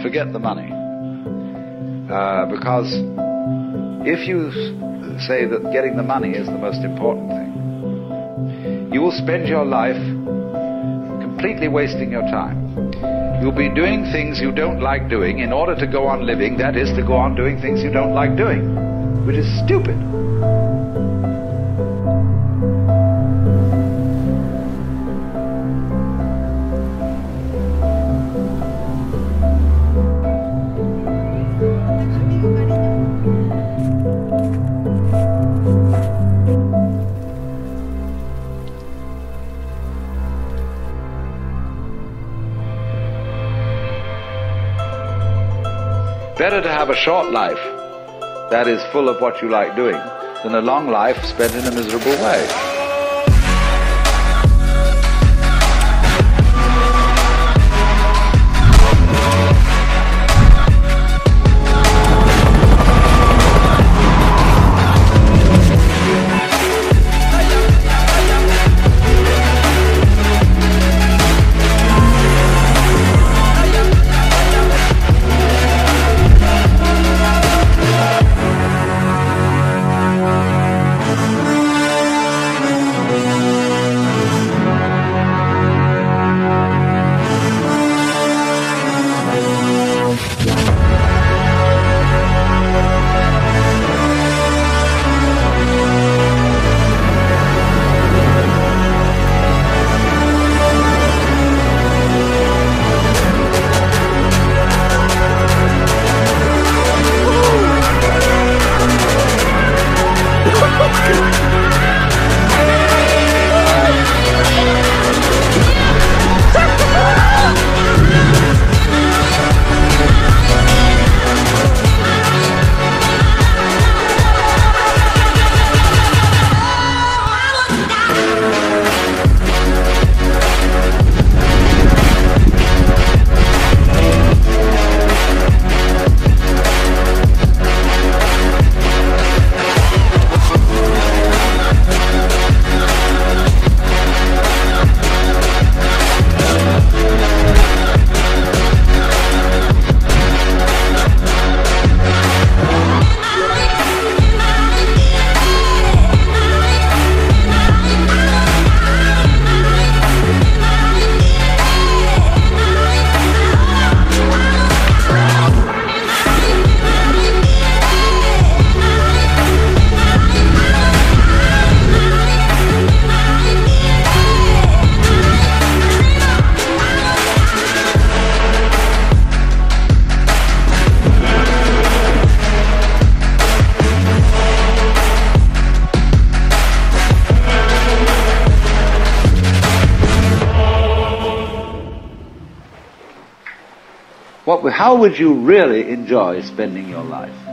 Forget the money. Because if you say that getting the money is the most important thing, you will spend your life completely wasting your time. You'll be doing things you don't like doing in order to go on living, that is, to go on doing things you don't like doing, which is stupid. Better to have a short life that is full of what you like doing than a long life spent in a miserable way. How would you really enjoy spending your life?